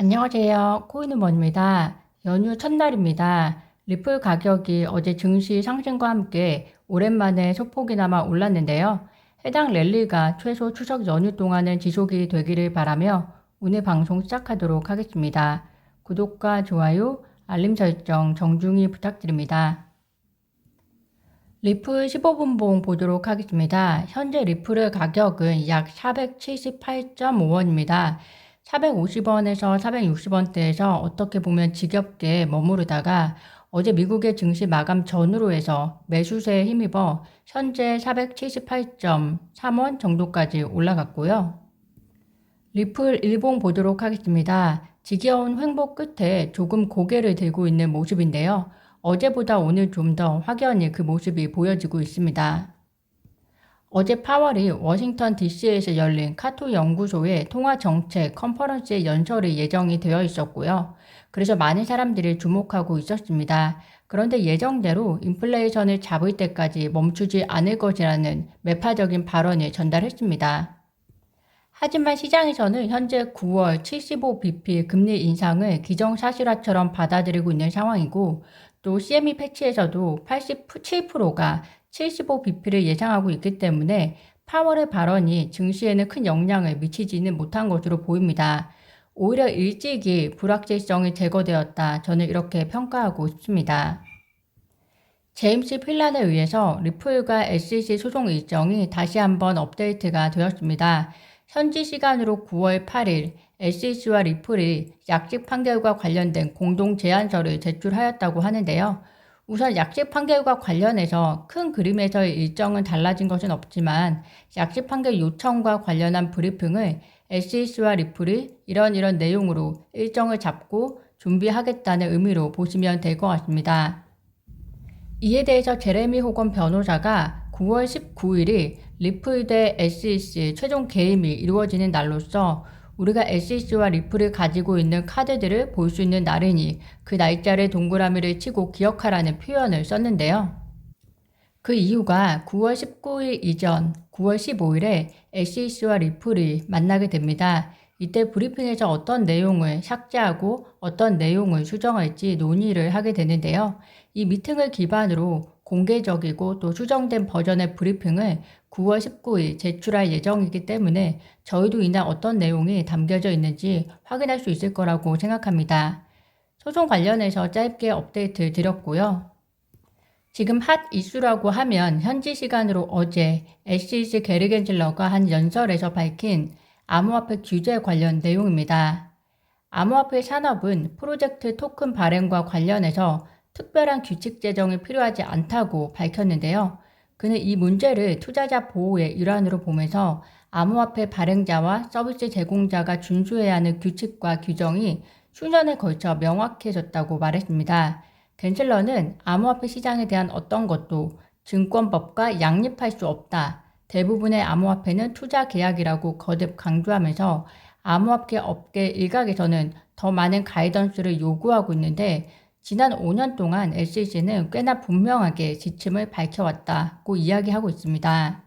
안녕하세요. 코인은원입니다. 연휴 첫날입니다. 리플 가격이 어제 증시 상승과 함께 오랜만에 소폭이나마 올랐는데요. 해당 랠리가 최소 추석 연휴 동안은 지속이 되기를 바라며 오늘 방송 시작하도록 하겠습니다. 구독과 좋아요, 알림 설정 정중히 부탁드립니다. 리플 15분봉 보도록 하겠습니다. 현재 리플의 가격은 약 478.5원입니다. 450원에서 460원대에서 어떻게 보면 지겹게 머무르다가 어제 미국의 증시 마감 전후로 해서 매수세에 힘입어 현재 478.3원 정도까지 올라갔고요. 리플 일봉 보도록 하겠습니다. 지겨운 횡보 끝에 조금 고개를 들고 있는 모습인데요. 어제보다 오늘 좀 더 확연히 그 모습이 보여지고 있습니다. 어제 파월이 워싱턴 DC에서 열린 카토 연구소의 통화정책 컨퍼런스의 연설이 예정이 되어 있었고요. 그래서 많은 사람들이 주목하고 있었습니다. 그런데 예정대로 인플레이션을 잡을 때까지 멈추지 않을 것이라는 매파적인 발언을 전달했습니다. 하지만 시장에서는 현재 9월 75bp 금리 인상을 기정사실화처럼 받아들이고 있는 상황이고 또 CME 패치에서도 87%가 75bp를 예상하고 있기 때문에 파월의 발언이 증시에는 큰 영향을 미치지는 못한 것으로 보입니다. 오히려 일찍이 불확실성이 제거되었다. 저는 이렇게 평가하고 싶습니다. 제임스 필란에 의해서 리플과 SEC 소송 일정이 다시 한번 업데이트가 되었습니다. 현지 시간으로 9월 8일 SEC와 리플이 약식 판결과 관련된 공동 제안서를 제출하였다고 하는데요. 우선 약식 판결과 관련해서 큰 그림에서의 일정은 달라진 것은 없지만 약식 판결 요청과 관련한 브리핑을 SEC와 리플이 이런 내용으로 일정을 잡고 준비하겠다는 의미로 보시면 될 것 같습니다. 이에 대해서 제레미 호건 변호사가 9월 19일이 리플 대 SEC 최종 개임이 이루어지는 날로서 우리가 SEC와 리플을 가지고 있는 카드들을 볼 수 있는 날이니 그 날짜를 동그라미를 치고 기억하라는 표현을 썼는데요. 그 이유가 9월 19일 이전 9월 15일에 SEC와 리플이 만나게 됩니다. 이때 브리핑에서 어떤 내용을 삭제하고 어떤 내용을 수정할지 논의를 하게 되는데요. 이 미팅을 기반으로 공개적이고 또 수정된 버전의 브리핑을 9월 19일 제출할 예정이기 때문에 저희도 이날 어떤 내용이 담겨져 있는지 확인할 수 있을 거라고 생각합니다. 소송 관련해서 짧게 업데이트 드렸고요. 지금 핫 이슈라고 하면 현지 시간으로 어제 SEC 게리 겐슬러가 한 연설에서 밝힌 암호화폐 규제 관련 내용입니다. 암호화폐 산업은 프로젝트 토큰 발행과 관련해서 특별한 규칙 제정이 필요하지 않다고 밝혔는데요. 그는 이 문제를 투자자 보호의 일환으로 보면서 암호화폐 발행자와 서비스 제공자가 준수해야 하는 규칙과 규정이 수년에 걸쳐 명확해졌다고 말했습니다. 겐슬러는 암호화폐 시장에 대한 어떤 것도 증권법과 양립할 수 없다. 대부분의 암호화폐는 투자 계약이라고 거듭 강조하면서 암호화폐 업계 일각에서는 더 많은 가이던스를 요구하고 있는데 지난 5년 동안 SEC는 꽤나 분명하게 지침을 밝혀왔다고 이야기하고 있습니다.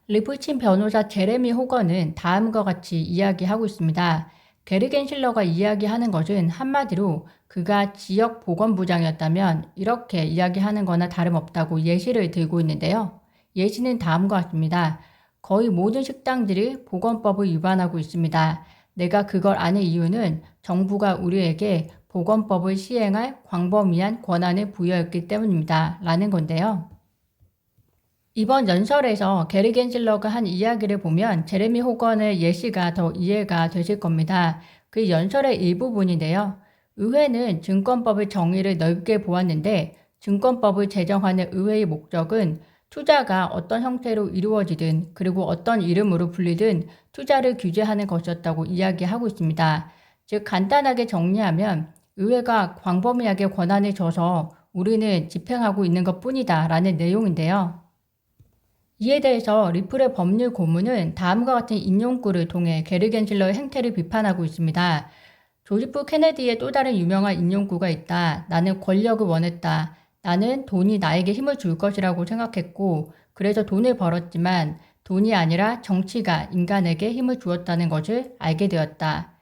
리플친 변호사 제레미 호건은 다음과 같이 이야기하고 있습니다. 게리 겐실러가 이야기하는 것은 한마디로 그가 지역보건부장이었다면 이렇게 이야기하는 거나 다름없다고 예시를 들고 있는데요. 예시는 다음과 같습니다. 거의 모든 식당들이 보건법을 위반하고 있습니다. 내가 그걸 아는 이유는 정부가 우리에게 보건법을 시행할 광범위한 권한을 부여했기 때문입니다. 라는 건데요. 이번 연설에서 게리 겐실러가 한 이야기를 보면 제레미 호건의 예시가 더 이해가 되실 겁니다. 그 연설의 일부분인데요. 의회는 증권법의 정의를 넓게 보았는데 증권법을 제정하는 의회의 목적은 투자가 어떤 형태로 이루어지든 그리고 어떤 이름으로 불리든 투자를 규제하는 것이었다고 이야기하고 있습니다. 즉 간단하게 정리하면 의회가 광범위하게 권한을 줘서 우리는 집행하고 있는 것뿐이다 라는 내용인데요. 이에 대해서 리플의 법률 고문은 다음과 같은 인용구를 통해 게리 겐실러의 행태를 비판하고 있습니다. 조지프 케네디의 또 다른 유명한 인용구가 있다. 나는 권력을 원했다. 나는 돈이 나에게 힘을 줄 것이라고 생각했고 그래서 돈을 벌었지만 돈이 아니라 정치가 인간에게 힘을 주었다는 것을 알게 되었다.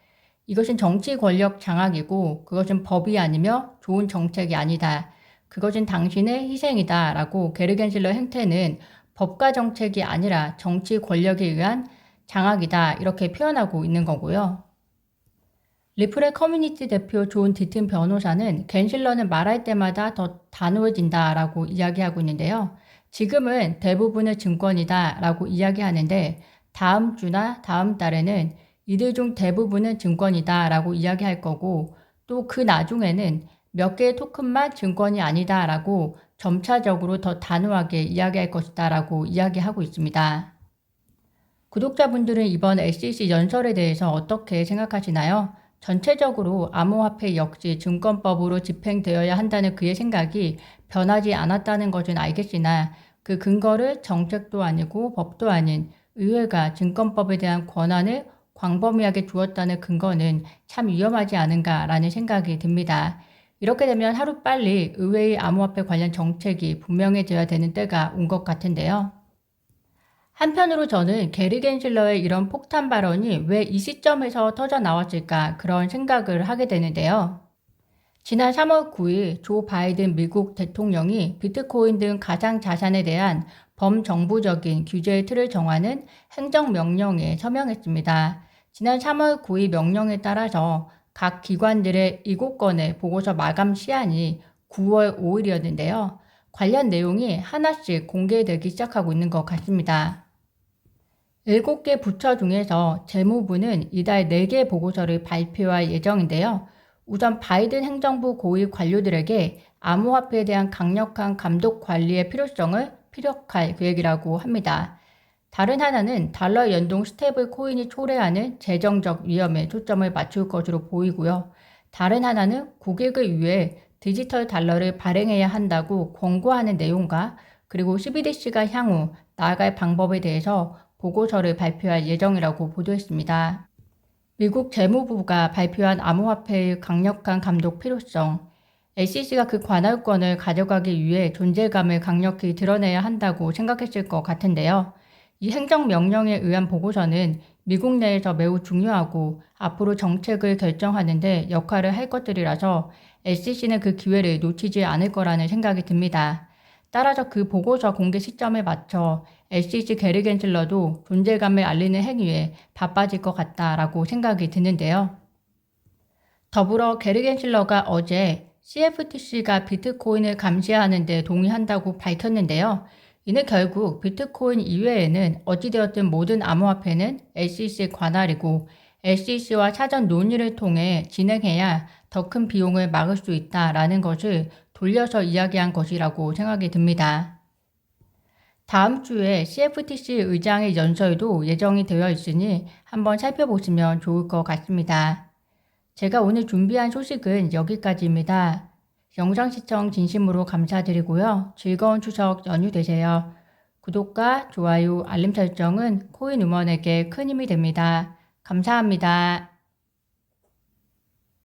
이것은 정치 권력 장악이고 그것은 법이 아니며 좋은 정책이 아니다. 그것은 당신의 희생이다. 라고 게르겐슬러 행태는 법과 정책이 아니라 정치 권력에 의한 장악이다. 이렇게 표현하고 있는 거고요. 리플의 커뮤니티 대표 존 디튼 변호사는 겐실러는 말할 때마다 더 단호해진다 라고 이야기하고 있는데요. 지금은 대부분의 증권이다 라고 이야기하는데 다음 주나 다음 달에는 이들 중 대부분은 증권이다 라고 이야기할 거고 또 그 나중에는 몇 개의 토큰만 증권이 아니다 라고 점차적으로 더 단호하게 이야기할 것이다 라고 이야기하고 있습니다. 구독자분들은 이번 SEC 연설에 대해서 어떻게 생각하시나요? 전체적으로 암호화폐 역시 증권법으로 집행되어야 한다는 그의 생각이 변하지 않았다는 것은 알겠으나 그 근거를 정책도 아니고 법도 아닌 의회가 증권법에 대한 권한을 광범위하게 주었다는 근거는 참 위험하지 않은가라는 생각이 듭니다. 이렇게 되면 하루빨리 의회의 암호화폐 관련 정책이 분명해져야 되는 때가 온 것 같은데요. 한편으로 저는 게리 겐실러의 이런 폭탄 발언이 왜 이 시점에서 터져 나왔을까 그런 생각을 하게 되는데요. 지난 3월 9일 조 바이든 미국 대통령이 비트코인 등 가상 자산에 대한 범정부적인 규제의 틀을 정하는 행정명령에 서명했습니다. 지난 3월 9일 명령에 따라서 각 기관들의 7건의 보고서 마감 시한이 9월 5일이었는데요. 관련 내용이 하나씩 공개되기 시작하고 있는 것 같습니다. 7개 부처 중에서 재무부는 이달 4개 보고서를 발표할 예정인데요. 우선 바이든 행정부 고위 관료들에게 암호화폐에 대한 강력한 감독 관리의 필요성을 피력할 계획이라고 합니다. 다른 하나는 달러 연동 스테이블 코인이 초래하는 재정적 위험에 초점을 맞출 것으로 보이고요. 다른 하나는 고객을 위해 디지털 달러를 발행해야 한다고 권고하는 내용과 그리고 CBDC가 향후 나아갈 방법에 대해서 보고서를 발표할 예정이라고 보도했습니다. 미국 재무부가 발표한 암호화폐의 강력한 감독 필요성, SEC가 그 관할권을 가져가기 위해 존재감을 강력히 드러내야 한다고 생각했을 것 같은데요. 이 행정명령에 의한 보고서는 미국 내에서 매우 중요하고 앞으로 정책을 결정하는 데 역할을 할 것들이라서 SEC는 그 기회를 놓치지 않을 거라는 생각이 듭니다. 따라서 그 보고서 공개 시점에 맞춰 SEC 게리 겐슬러도 존재감을 알리는 행위에 바빠질 것 같다라고 생각이 드는데요. 더불어 게리 겐슬러가 어제 CFTC가 비트코인을 감시하는 데 동의한다고 밝혔는데요. 이는 결국 비트코인 이외에는 어찌되었든 모든 암호화폐는 SEC의 관할이고 SEC와 사전 논의를 통해 진행해야 더 큰 비용을 막을 수 있다라는 것을 돌려서 이야기한 것이라고 생각이 듭니다. 다음 주에 CFTC 의장의 연설도 예정이 되어 있으니 한번 살펴보시면 좋을 것 같습니다. 제가 오늘 준비한 소식은 여기까지입니다. 영상 시청 진심으로 감사드리고요. 즐거운 추석 연휴 되세요. 구독과 좋아요, 알림 설정은 코인 음원에게 큰 힘이 됩니다. 감사합니다.